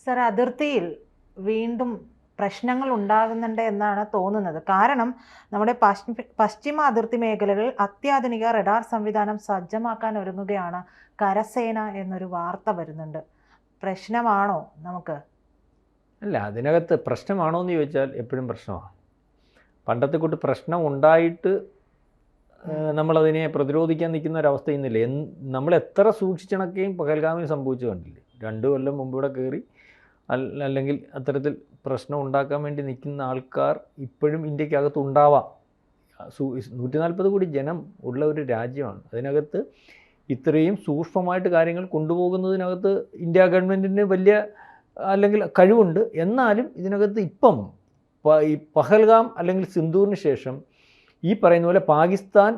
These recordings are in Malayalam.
സർ, അതിർത്തിയിൽ വീണ്ടും പ്രശ്നങ്ങൾ ഉണ്ടാകുന്നുണ്ട് എന്നാണ് തോന്നുന്നത്. കാരണം നമ്മുടെ പശ്ചിമ അതിർത്തി മേഖലകളിൽ അത്യാധുനിക റഡാർ സംവിധാനം സജ്ജമാക്കാൻ ഒരുങ്ങുകയാണ് കരസേന എന്നൊരു വാർത്ത വരുന്നുണ്ട്. പ്രശ്നമാണോ നമുക്ക്? അല്ല, അതിനകത്ത് പ്രശ്നമാണോ എന്ന് ചോദിച്ചാൽ എപ്പോഴും പ്രശ്നമാണ്. പണ്ടത്തെ കൂട്ട് പ്രശ്നം ഉണ്ടായിട്ട് നമ്മളതിനെ പ്രതിരോധിക്കാൻ നിൽക്കുന്ന ഒരവസ്ഥ ഇന്നില്ല. നമ്മൾ എത്ര സൂക്ഷിച്ചണക്കെയും പഹൽഗാമിന് സംഭവിച്ചു കണ്ടില്ലേ. 2 കൊല്ലം മുമ്പ് ഇവിടെ കയറി അല്ലെങ്കിൽ അത്തരത്തിൽ പ്രശ്നം ഉണ്ടാക്കാൻ വേണ്ടി നിൽക്കുന്ന ആൾക്കാർ ഇപ്പോഴും ഇന്ത്യക്കകത്ത് ഉണ്ടാവാം. 140 കോടി ജനം ഉള്ള ഒരു രാജ്യമാണ്. അതിനകത്ത് ഇത്രയും സൂക്ഷ്മമായിട്ട് കാര്യങ്ങൾ കൊണ്ടുപോകുന്നതിനകത്ത് ഇന്ത്യ ഗവൺമെൻറ്റിന് വലിയ അല്ലെങ്കിൽ കഴിവുണ്ട്. എന്നാലും ഇതിനകത്ത് ഇപ്പം ഈ പഹൽഗാം അല്ലെങ്കിൽ സിന്ദൂറിന് ശേഷം ഈ പറയുന്ന പോലെ പാകിസ്ഥാൻ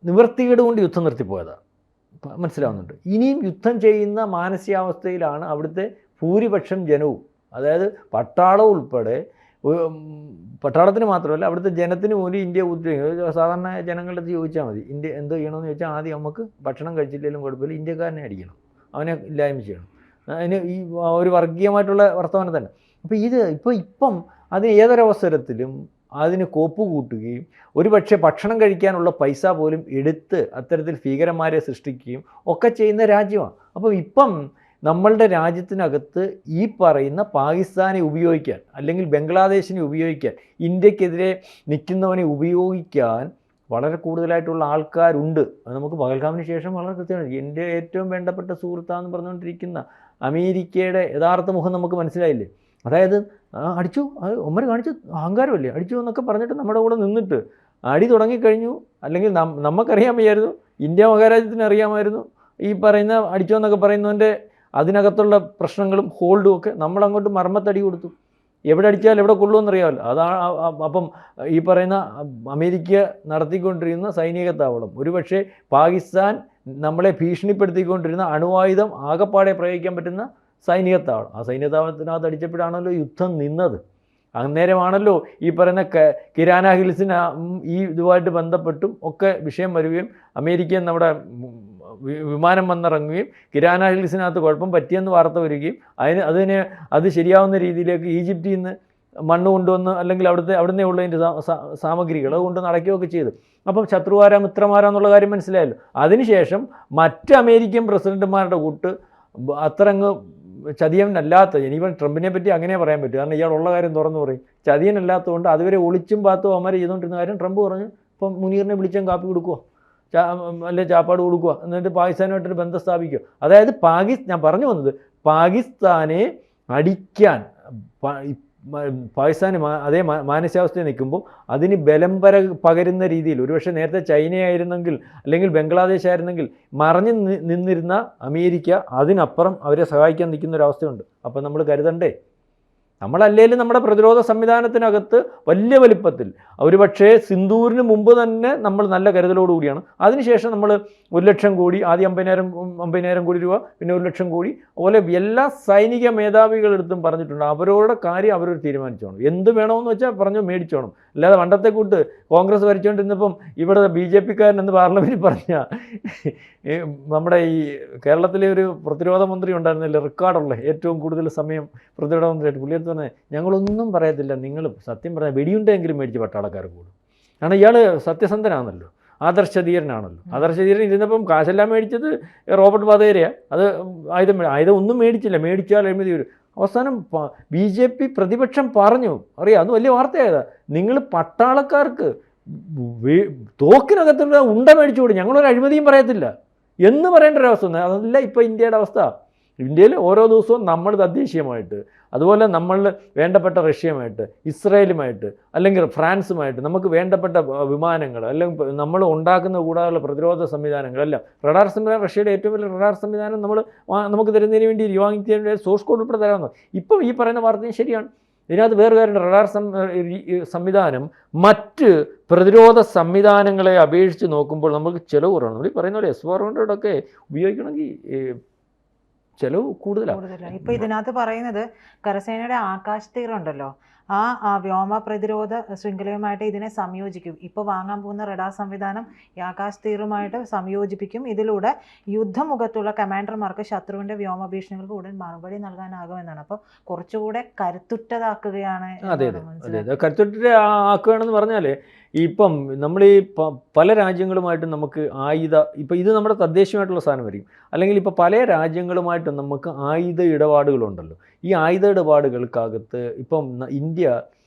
നിവൃത്തികേട് കൊണ്ട് യുദ്ധം നിർത്തിപ്പോയതാണ്. മനസ്സിലാവുന്നുണ്ട്. ഇനിയും യുദ്ധം ചെയ്യുന്ന മാനസികാവസ്ഥയിലാണ് അവിടുത്തെ ഭൂരിപക്ഷം ജനവും. അതായത് പട്ടാളം ഉൾപ്പെടെ, പട്ടാളത്തിന് മാത്രമല്ല അവിടുത്തെ ജനത്തിന് പോലും ഇന്ത്യ സാധാരണ ജനങ്ങളുടെ അടുത്ത് ചോദിച്ചാൽ മതി, ഇന്ത്യ എന്ത് ചെയ്യണമെന്ന് ചോദിച്ചാൽ ആദ്യം നമുക്ക് ഭക്ഷണം കഴിച്ചില്ലെങ്കിലും കുഴപ്പമില്ല, ഇന്ത്യക്കാരനെ അടിക്കണം, അവനെ ഇല്ലായ്മ ചെയ്യണം. അതിന് ഈ ഒരു വർഗീയമായിട്ടുള്ള വർത്തമാനം തന്നെ. അപ്പോൾ ഇപ്പം അതിന് ഏതൊരവസരത്തിലും അതിന് കോപ്പ് കൂട്ടുകയും ഒരുപക്ഷെ ഭക്ഷണം കഴിക്കാനുള്ള പൈസ പോലും എടുത്ത് അത്തരത്തിൽ ഭീകരന്മാരെ സൃഷ്ടിക്കുകയും ഒക്കെ ചെയ്യുന്ന രാജ്യമാണ്. അപ്പം ഇപ്പം നമ്മളുടെ രാജ്യത്തിനകത്ത് ഈ പറയുന്ന പാകിസ്ഥാനെ ഉപയോഗിക്കാൻ അല്ലെങ്കിൽ ബംഗ്ലാദേശിനെ ഉപയോഗിക്കാൻ, ഇന്ത്യക്കെതിരെ നിൽക്കുന്നവനെ ഉപയോഗിക്കാൻ വളരെ കൂടുതലായിട്ടുള്ള ആൾക്കാരുണ്ട്. അത് നമുക്ക് പഹൽഗാമിന് ശേഷം വളരെ കൃത്യമാണ്. എൻ്റെ ഏറ്റവും വേണ്ടപ്പെട്ട സുഹൃത്താന്ന് പറഞ്ഞുകൊണ്ടിരിക്കുന്ന അമേരിക്കയുടെ യഥാർത്ഥ മുഖം നമുക്ക് മനസ്സിലായില്ലേ. അതായത് അടിച്ചു, അത് ഒമ്മര് കാണിച്ചു അഹങ്കാരമല്ലേ, അടിച്ചു എന്നൊക്കെ പറഞ്ഞിട്ട് നമ്മുടെ കൂടെ നിന്നിട്ട് അടി തുടങ്ങിക്കഴിഞ്ഞു. അല്ലെങ്കിൽ നമുക്കറിയാൻ വയ്യായിരുന്നു, ഇന്ത്യ മഹാരാജ്യത്തിന് അറിയാമായിരുന്നു ഈ പറയുന്ന അടിച്ചോ എന്നൊക്കെ പറയുന്നതിൻ്റെ അതിനകത്തുള്ള പ്രശ്നങ്ങളും ഹോൾഡും ഒക്കെ. നമ്മളങ്ങോട്ട് മർമ്മത്തടി കൊടുത്തു. എവിടെ അടിച്ചാൽ എവിടെ കൊള്ളുമെന്നറിയാമല്ലോ. അതാണ്. അപ്പം ഈ പറയുന്ന അമേരിക്ക നടത്തിക്കൊണ്ടിരുന്ന സൈനിക താവളം, ഒരുപക്ഷെ പാകിസ്ഥാൻ നമ്മളെ ഭീഷണിപ്പെടുത്തിക്കൊണ്ടിരുന്ന അണുവായുധം ആകപ്പാടെ പ്രയോഗിക്കാൻ പറ്റുന്ന സൈനിക താവളം, ആ സൈനിക താവളത്തിനകത്ത് അടിച്ചപ്പോഴാണല്ലോ യുദ്ധം നിന്നത്. അന്നേരമാണല്ലോ ഈ പറയുന്ന കിരാന ഹിൽസിന് ഈ ഇതുമായിട്ട് ബന്ധപ്പെട്ടും ഒക്കെ വിഷയം വരികയും അമേരിക്കൻ നമ്മുടെ വിമാനം വന്നിറങ്ങുകയും കിരാന ഹിൽസിനകത്ത് കുഴപ്പം പറ്റിയെന്ന് വാർത്ത വരികയും അത് ശരിയാവുന്ന രീതിയിലേക്ക് ഈജിപ്തിൽ നിന്ന് മണ്ണ് കൊണ്ടുവന്ന് അല്ലെങ്കിൽ അവിടുന്ന് ഉള്ളതിൻ്റെ സാമഗ്രികൾ കൊണ്ട് നടക്കുകയൊക്കെ ചെയ്തു. അപ്പം ശത്രുവാരാ മിത്രമാരാ എന്നുള്ള കാര്യം മനസ്സിലായല്ലോ. അതിനുശേഷം മറ്റ് അമേരിക്കൻ പ്രസിഡന്റുമാരുടെ കൂട്ട് അത്രങ്ങ് ചതിയനല്ലാത്ത, ഇനിയിപ്പം ട്രംപിനെ പറ്റി അങ്ങനെ പറയാൻ പറ്റും, കാരണം ഇയാളുള്ള കാര്യം തുറന്നു പറയും. ചതിയനല്ലാത്തതുകൊണ്ട് അതുവരെ ഒളിച്ചും പാത്തും അവന്മാർ ചെയ്തുകൊണ്ടിരുന്ന കാര്യം ട്രംപ് പറഞ്ഞു. ഇപ്പം മുനീറിനെ വിളിച്ചാൽ കാപ്പി കൊടുക്കുമോ, അല്ലെ ചാപ്പാട് കൊടുക്കുക, എന്നിട്ട് പാകിസ്ഥാനുമായിട്ടൊരു ബന്ധം സ്ഥാപിക്കുക. അതായത് ഞാൻ പറഞ്ഞു വന്നത്, പാകിസ്ഥാനെ അടിക്കാൻ പാകിസ്ഥാന് അതേ മാനസികാവസ്ഥയിൽ നിൽക്കുമ്പോൾ അതിന് ബലം പകരുന്ന രീതിയിൽ, ഒരുപക്ഷെ നേരത്തെ ചൈനയായിരുന്നെങ്കിൽ അല്ലെങ്കിൽ ബംഗ്ലാദേശ് ആയിരുന്നെങ്കിൽ മറഞ്ഞു നിന്നിരുന്ന അമേരിക്ക അതിനപ്പുറം അവരെ സഹായിക്കാൻ നിൽക്കുന്ന ഒരവസ്ഥയുണ്ട്. അപ്പം നമ്മൾ കരുതണ്ടേ? നമ്മളല്ലേലും നമ്മുടെ പ്രതിരോധ സംവിധാനത്തിനകത്ത് വലിയ വലിപ്പത്തിൽ, ഒരുപക്ഷേ സിന്ദൂരിന് മുമ്പ് തന്നെ നമ്മൾ നല്ല കരുതലോടുകൂടിയാണ്. അതിനുശേഷം നമ്മൾ 1 ലക്ഷം കോടി, ആദ്യം 50,000 കോടി രൂപ, പിന്നെ 1 ലക്ഷം കോടി, അതുപോലെ എല്ലാ സൈനിക മേധാവികളെടുത്തും പറഞ്ഞിട്ടുണ്ട് അവരോടെ കാര്യം അവരൊരു തീരുമാനിച്ചോണം. എന്ത് വേണമെന്ന് വെച്ചാൽ പറഞ്ഞു മേടിച്ചോണം. അല്ലാതെ പണ്ടത്തെ കൂട്ട് കോൺഗ്രസ് ഭരിച്ചുകൊണ്ടിരുന്നപ്പം ഇവിടെ BJP-കാരൻ എന്ന് പാർലമെൻറ്റിൽ പറഞ്ഞ നമ്മുടെ ഈ കേരളത്തിലെ ഒരു പ്രതിരോധ മന്ത്രി ഉണ്ടായിരുന്നില്ല, റെക്കോർഡുള്ള ഏറ്റവും കൂടുതൽ സമയം പ്രതിരോധ മന്ത്രിയായിട്ട്, പുള്ളിയെടുത്ത് തന്നെ ഞങ്ങളൊന്നും പറയത്തില്ല, നിങ്ങൾ സത്യം പറഞ്ഞാൽ വെടിയുണ്ടെങ്കിലും മേടിച്ച് പട്ടാളക്കാർ കൂടും. കാരണം ഇയാൾ സത്യസന്ധനാണല്ലോ, ആദർശധീരനാണല്ലോ. ആദർശധീരൻ ഇരുന്നപ്പം കാശെല്ലാം മേടിച്ചത് റോബർട്ട് വധേരയാണ്. അത് ആയുധം ഒന്നും മേടിച്ചില്ല, മേടിച്ചാൽ എഴുതി വരും. അവസാനം BJP പ്രതിപക്ഷം പറഞ്ഞു, അറിയാം, അത് വലിയ വാർത്തയായതാ, നിങ്ങൾ പട്ടാളക്കാർക്ക് തോക്കിനകത്തുള്ള ഉണ്ട മേടിച്ചു കൊടുക്കും, ഞങ്ങളൊരു അഴിമതിയും പറയത്തില്ല എന്ന് പറയേണ്ട ഒരവസ്ഥ. അതല്ല ഇപ്പോൾ ഇന്ത്യയുടെ അവസ്ഥ. ഇന്ത്യയിൽ ഓരോ ദിവസവും നമ്മൾ തദ്ദേശീയമായിട്ട്, അതുപോലെ നമ്മൾ വേണ്ടപ്പെട്ട റഷ്യയുമായിട്ട്, ഇസ്രായേലുമായിട്ട്, അല്ലെങ്കിൽ ഫ്രാൻസുമായിട്ട് നമുക്ക് വേണ്ടപ്പെട്ട വിമാനങ്ങൾ, അല്ലെങ്കിൽ നമ്മൾ ഉണ്ടാക്കുന്ന കൂടാതെ പ്രതിരോധ സംവിധാനങ്ങളെല്ലാം, റഡാർ സംവിധാനം, റഷ്യയുടെ ഏറ്റവും വലിയ റഡാർ സംവിധാനം നമുക്ക് തരുന്നതിന് വേണ്ടി വാങ്ങിക്കുന്നതിന് സോഴ്സ് കോഡ് ഉൾപ്പെടെ തരാമെന്ന്. ഇപ്പം ഈ പറയുന്ന വാർത്തയും ശരിയാണ്. ഇതിനകത്ത് വേറെ കാര്യം, റഡാർ സംവിധാനം മറ്റ് പ്രതിരോധ സംവിധാനങ്ങളെ അപേക്ഷിച്ച് നോക്കുമ്പോൾ നമുക്ക് ചിലവ് കുറവാണ്. നമ്മൾ ഈ പറയുന്ന പോലെ S-400 ഉപയോഗിക്കണമെങ്കിൽ ചിലവ് കൂടുതലാണ്. ഇപ്പൊ ഇതിനകത്ത് പറയുന്നത് കരസേനയുടെ ആകാശ് തീർ ഉണ്ടല്ലോ, ആ വ്യോമ പ്രതിരോധ ശൃംഖലയുമായിട്ട് ഇതിനെ സംയോജിക്കും. ഇപ്പോൾ വാങ്ങാൻ പോകുന്ന റഡാർ സംവിധാനം ഈ ആകാശ് തീറുമായിട്ട് സംയോജിപ്പിക്കും. ഇതിലൂടെ യുദ്ധമുഖത്തുള്ള കമാൻഡർമാർക്ക് ശത്രുവിൻ്റെ വ്യോമ ഭീഷണികൾക്ക് ഉടൻ മറുപടി നൽകാനാകുമെന്നാണ്. അപ്പോൾ കുറച്ചുകൂടെ കരുത്തുറ്റതാക്കുകയാണ്. അതെ കരുത്തുറ്റ ആക്കുകയാണെന്ന് പറഞ്ഞാൽ ഇപ്പം നമ്മൾ ഈ പല രാജ്യങ്ങളുമായിട്ടും നമുക്ക് ഇപ്പം ഇത് നമ്മുടെ തദ്ദേശീയമായിട്ടുള്ള സാധനമായിരിക്കും, അല്ലെങ്കിൽ ഇപ്പോൾ പല രാജ്യങ്ങളുമായിട്ടും നമുക്ക് ആയുധ ഇടപാടുകളുണ്ടല്ലോ. ഈ ആയുധ ഇടപാടുകൾക്കകത്ത് ഇപ്പം ഇന്ത്യ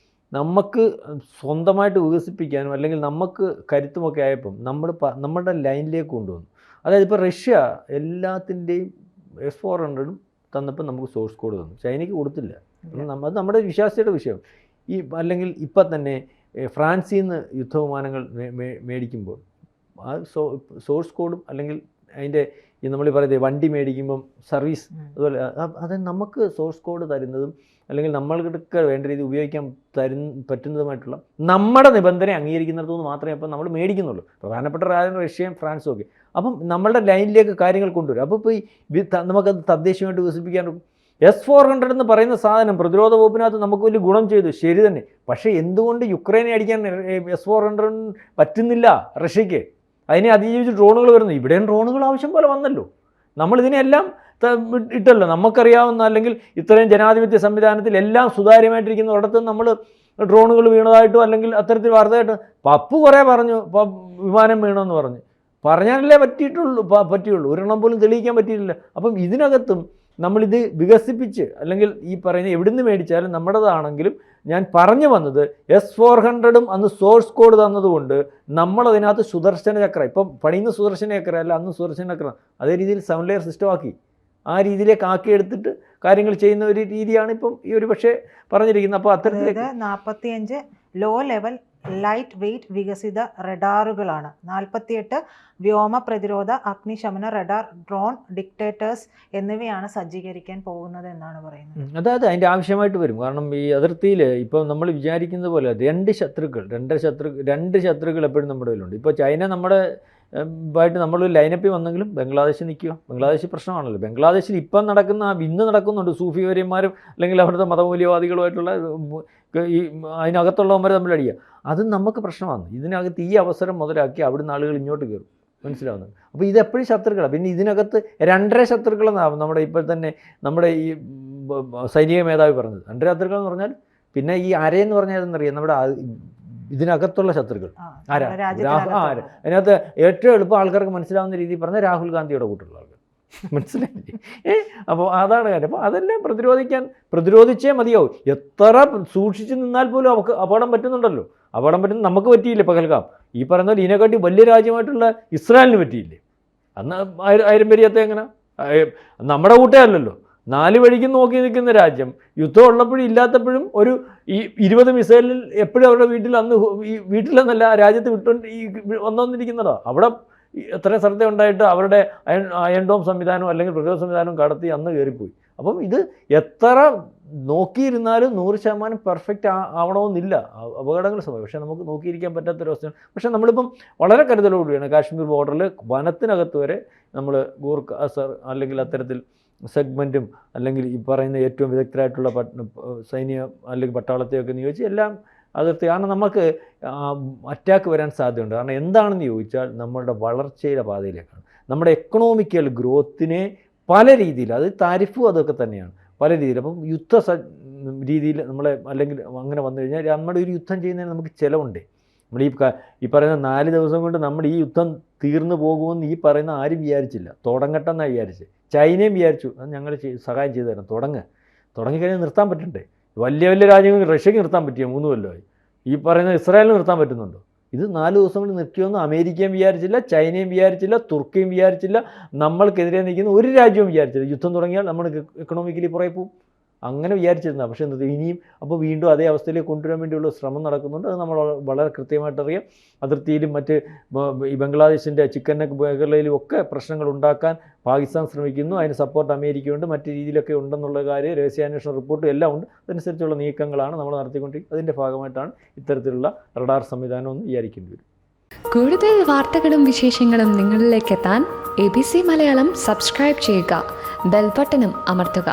നമുക്ക് സ്വന്തമായിട്ട് വികസിപ്പിക്കാനും അല്ലെങ്കിൽ നമുക്ക് കരുത്തുമൊക്കെ ആയപ്പം നമ്മുടെ ലൈനിലേക്ക് കൊണ്ടുവന്നു. അതായത് ഇപ്പോൾ റഷ്യ എല്ലാത്തിൻ്റെയും S-400 തന്നപ്പോൾ നമുക്ക് സോഴ്സ് കോഡ് തന്നു, ചൈനയ്ക്ക് കൊടുത്തില്ല. അത് നമ്മുടെ വിശ്വാസ്യതയുടെ വിഷയം. അല്ലെങ്കിൽ ഇപ്പം തന്നെ ഫ്രാൻസിൽ നിന്ന് യുദ്ധവിമാനങ്ങൾ മേടിക്കുമ്പോൾ ആ സോഴ്സ് കോഡും അല്ലെങ്കിൽ അതിൻ്റെ നമ്മൾ പറയുന്നത് വണ്ടി മേടിക്കുമ്പം സർവീസ് അതുപോലെ അത് നമുക്ക് സോഴ്സ് കോഡ് തരുന്നതും അല്ലെങ്കിൽ നമ്മൾക്ക് വേണ്ട രീതിയിൽ ഉപയോഗിക്കാൻ പറ്റുന്നതുമായിട്ടുള്ള നമ്മുടെ നിബന്ധന അംഗീകരിക്കുന്നിടത്തുനിന്ന് മാത്രമേ അപ്പം നമ്മൾ മേടിക്കുന്നുള്ളൂ. പ്രധാനപ്പെട്ട രാജ്യം റഷ്യയും ഫ്രാൻസും ഒക്കെ. അപ്പം നമ്മളുടെ ലൈനിലേക്ക് കാര്യങ്ങൾ കൊണ്ടുവരും. അപ്പോൾ ഇപ്പോൾ നമുക്കത് തദ്ദേശീയമായിട്ട് വികസിപ്പിക്കാൻ S-400 എന്ന് പറയുന്ന സാധനം പ്രതിരോധ വകുപ്പിനകത്ത് നമുക്ക് വലിയ ഗുണം ചെയ്തു, ശരി തന്നെ. പക്ഷേ എന്തുകൊണ്ട് യുക്രൈനെ അടിക്കാൻ S-400 പറ്റുന്നില്ല റഷ്യക്ക്? അതിനെ അതിജീവിച്ച് ഡ്രോണുകൾ വരുന്നു. ഇവിടെയും ഡ്രോണുകൾ ആവശ്യം പോലെ വന്നല്ലോ. നമ്മളിതിനെല്ലാം ഇട്ടല്ലോ. നമുക്കറിയാവുന്ന അല്ലെങ്കിൽ ഇത്രയും ജനാധിപത്യ സംവിധാനത്തിൽ എല്ലാം സുതാര്യമായിട്ടിരിക്കുന്ന ഒരിടത്ത് നമ്മൾ ഡ്രോണുകൾ വീണതായിട്ടോ അല്ലെങ്കിൽ അത്തരത്തിൽ വാർത്തയായിട്ടോ പപ്പു കുറേ പറഞ്ഞു വിമാനം വീണമെന്ന് പറഞ്ഞാലല്ലേ പറ്റിയുള്ളൂ. ഒരെണ്ണം പോലും തെളിയിക്കാൻ പറ്റിയിട്ടില്ല. അപ്പം ഇതിനകത്തും നമ്മളിത് വികസിപ്പിച്ച് അല്ലെങ്കിൽ ഈ പറയുന്ന എവിടുന്ന് മേടിച്ചാലും നമ്മുടേതാണെങ്കിലും ഞാൻ പറഞ്ഞു വന്നത് S-400 അന്ന് സോഴ്സ് കോഡ് തന്നതുകൊണ്ട് നമ്മളതിനകത്ത് സുദർശന ചക്ര, ഇപ്പം പണിയുന്ന സുദർശന ചക്ര അല്ല, അന്ന് സുദർശന ചക്ര അതേ രീതിയിൽ 7 ലെയർ സിസ്റ്റം ആക്കി ആ രീതിയിലേക്ക് ആക്കിയെടുത്തിട്ട് കാര്യങ്ങൾ ചെയ്യുന്ന ഒരു രീതിയാണ് ഇപ്പം ഈ ഒരു പക്ഷേ പറഞ്ഞിരിക്കുന്നത്. അപ്പോൾ അത്തരത്തിലേക്ക് 45 ലോ ലെവൽ ലൈറ്റ് വെയ്റ്റ് വികസിത റഡാറുകളാണ്, 48 വ്യോമ പ്രതിരോധ അഗ്നിശമന റഡാർ, ഡ്രോൺ ഡിറ്റക്ടേഴ്സ് എന്നിവയാണ് സജ്ജീകരിക്കാൻ പോകുന്നത് എന്നാണ് പറയുന്നത്. അതായത് അതിൻ്റെ ആവശ്യമായിട്ട് വരും. കാരണം ഈ അതിർത്തിയിൽ ഇപ്പോൾ നമ്മൾ വിചാരിക്കുന്നത് പോലെ രണ്ട് ശത്രുക്കൾ എപ്പോഴും നമ്മുടെ കയ്യിലുണ്ട്. ഇപ്പോൾ ചൈന നമ്മുടെ ആയിട്ട് നമ്മൾ ലൈനപ്പിൽ വന്നെങ്കിലും ബംഗ്ലാദേശ് നിൽക്കുക. ബംഗ്ലാദേശ് പ്രശ്നമാണല്ലോ. ബംഗ്ലാദേശിൽ ഇപ്പം ഇന്ന് നടക്കുന്നുണ്ട് സൂഫി വര്യന്മാരും അല്ലെങ്കിൽ അവിടുത്തെ മതമൂല്യവാദികളുമായിട്ടുള്ള ഈ അതിനകത്തുള്ളവന്മാർ തമ്മിൽ അടിക്കുക. അത് നമുക്ക് പ്രശ്നമാണ്. ഇതിനകത്ത് ഈ അവസരം മുതലാക്കി അവിടുന്ന് ആളുകൾ ഇങ്ങോട്ട് കയറും, മനസ്സിലാവുന്നത്. അപ്പോൾ ഇതെപ്പോഴും ശത്രുക്കളാണ്. പിന്നെ ഇതിനകത്ത് 2 ശത്രുക്കളെന്നാവും നമ്മുടെ ഇപ്പോൾ തന്നെ നമ്മുടെ ഈ സൈനിക മേധാവി പറഞ്ഞത്. 2 ശത്രുക്കൾ എന്ന് പറഞ്ഞാൽ പിന്നെ ഈ അരയെന്ന് പറഞ്ഞാൽ എന്നറിയാം നമ്മുടെ ഇതിനകത്തുള്ള ശത്രുക്കൾ അതിനകത്ത് ഏറ്റവും എളുപ്പം ആൾക്കാർക്ക് മനസ്സിലാവുന്ന രീതിയിൽ പറഞ്ഞാൽ രാഹുൽ ഗാന്ധിയുടെ കൂട്ടുള്ള ആൾക്കാർ, മനസ്സിലായില്ലേ? അപ്പോൾ അതാണ് കാര്യം. അപ്പോൾ അതെല്ലാം പ്രതിരോധിച്ചേ മതിയാവും. എത്ര സൂക്ഷിച്ച് നിന്നാൽ പോലും അവർക്ക് അപകടം പറ്റുന്നുണ്ടല്ലോ. അപകടം പറ്റുന്ന നമുക്ക് പറ്റിയില്ലേ പകൽക്കാം. ഈ പറയുന്ന പോലെ ഇതിനെക്കാട്ടി വലിയ രാജ്യമായിട്ടുള്ള ഇസ്രായേലിന് പറ്റിയില്ലേ? അന്ന് 1000 പേരിയത്തെ എങ്ങനെ നമ്മുടെ കൂട്ടേ 4 വഴിക്കും നോക്കി നിൽക്കുന്ന രാജ്യം യുദ്ധം ഉള്ളപ്പോഴും ഇല്ലാത്തപ്പോഴും ഒരു 20 മിസൈലിൽ എപ്പോഴും അവരുടെ വീട്ടിലെന്നല്ല രാജ്യത്ത് വന്നുകൊണ്ടിരിക്കുന്നതോ. അവിടെ എത്ര ശ്രദ്ധ ഉണ്ടായിട്ട് അവരുടെ അയൺ ഡോം സംവിധാനവും അല്ലെങ്കിൽ പ്രതിരോധ സംവിധാനവും കടത്തി അന്ന് കയറിപ്പോയി. അപ്പം ഇത് എത്ര നോക്കിയിരുന്നാലും 100% പെർഫെക്റ്റ് ആവണമെന്നില്ല, അപകടങ്ങൾ സംഭവിക്കും. പക്ഷേ നമുക്ക് നോക്കിയിരിക്കാൻ പറ്റാത്തൊരവസ്ഥയാണ്. പക്ഷേ നമ്മളിപ്പം വളരെ കരുതലോടുകൂടിയാണ് കാശ്മീർ ബോർഡറിൽ വനത്തിനകത്ത് വരെ നമ്മൾ ഗൂർഖ അല്ലെങ്കിൽ അത്തരത്തിൽ സെഗ്മെൻറ്റും അല്ലെങ്കിൽ ഈ പറയുന്ന ഏറ്റവും വിദഗ്ധരായിട്ടുള്ള സൈന്യ അല്ലെങ്കിൽ പട്ടാളത്തെയൊക്കെ നിയോഗിച്ച് എല്ലാം അതിർത്തി. കാരണം നമുക്ക് അറ്റാക്ക് വരാൻ സാധ്യതയുണ്ട്. കാരണം എന്താണെന്ന് ചോദിച്ചാൽ നമ്മുടെ വളർച്ചയുടെ പാതയിലേക്കാണ്. നമ്മുടെ എക്കണോമിക്കൽ ഗ്രോത്തിനെ പല രീതിയിൽ, അത് താരിഫും അതൊക്കെ തന്നെയാണ് പല രീതിയിൽ. അപ്പം രീതിയിൽ നമ്മളെ അല്ലെങ്കിൽ അങ്ങനെ വന്നു കഴിഞ്ഞാൽ നമ്മുടെ ഒരു യുദ്ധം ചെയ്യുന്നതിന് നമുക്ക് ചിലവുണ്ട്. നമ്മൾ ഈ പറയുന്ന 4 ദിവസം കൊണ്ട് നമ്മുടെ ഈ യുദ്ധം തീർന്നു പോകുമെന്ന് ഈ പറയുന്ന ആരും വിചാരിച്ചില്ല. തുടങ്ങട്ടെന്നാണ് വിചാരിച്ചത്. ചൈനയും വിചാരിച്ചു അത് ഞങ്ങൾ സഹായം ചെയ്തു തരാം, തുടങ്ങിക്കഴിഞ്ഞാൽ നിർത്താൻ പറ്റണ്ടേ? വലിയ രാജ്യങ്ങൾക്ക് റഷ്യക്ക് നിർത്താൻ പറ്റിയോ? 3 കൊല്ലമായി. ഈ പറയുന്ന ഇസ്രായേലിന് നിർത്താൻ പറ്റുന്നുണ്ടോ? ഇത് 4 ദിവസം കൊണ്ട് നിർത്തിയൊന്നും അമേരിക്കയും വിചാരിച്ചില്ല, ചൈനയും വിചാരിച്ചില്ല, തുർക്കിയും വിചാരിച്ചില്ല, നമ്മൾക്കെതിരെ നിൽക്കുന്ന ഒരു രാജ്യവും വിചാരിച്ചില്ല. യുദ്ധം തുടങ്ങിയാൽ നമ്മൾ എക്കണോമിക്കലി പുറകെ പോവും. അങ്ങനെ വിചാരിച്ചിരുന്ന. പക്ഷേ ഇനിയും അപ്പോൾ വീണ്ടും അതേ അവസ്ഥയിലേക്ക് കൊണ്ടുവരാൻ വേണ്ടിയുള്ള ശ്രമം നടക്കുന്നുണ്ട്. അത് നമ്മൾ വളരെ കൃത്യമായിട്ടറിയാം. അതിർത്തിയിലും മറ്റ് ഈ ബംഗ്ലാദേശിൻ്റെ ചിക്കൻ നെക്ക് മേഖലയിലും ഒക്കെ പ്രശ്നങ്ങൾ ഉണ്ടാക്കാൻ പാകിസ്ഥാൻ ശ്രമിക്കുന്നു. അതിന് സപ്പോർട്ട് അമേരിക്കയുണ്ട്, മറ്റ് രീതിയിലൊക്കെ ഉണ്ടെന്നുള്ള കാര്യം രഹസ്യാന്വേഷണ റിപ്പോർട്ടും എല്ലാം ഉണ്ട്. അതനുസരിച്ചുള്ള നീക്കങ്ങളാണ് നമ്മൾ നടത്തിക്കൊണ്ടിരിക്കുന്നത്. അതിൻ്റെ ഭാഗമായിട്ടാണ് ഇത്തരത്തിലുള്ള റഡാർ സംവിധാനം എന്ന് വിചാരിക്കേണ്ടി വരും. കൂടുതൽ വാർത്തകളും വിശേഷങ്ങളും നിങ്ങളിലേക്ക് എത്താൻ ABC മലയാളം സബ്സ്ക്രൈബ് ചെയ്യുക, ബെൽ ബട്ടണും അമർത്തുക.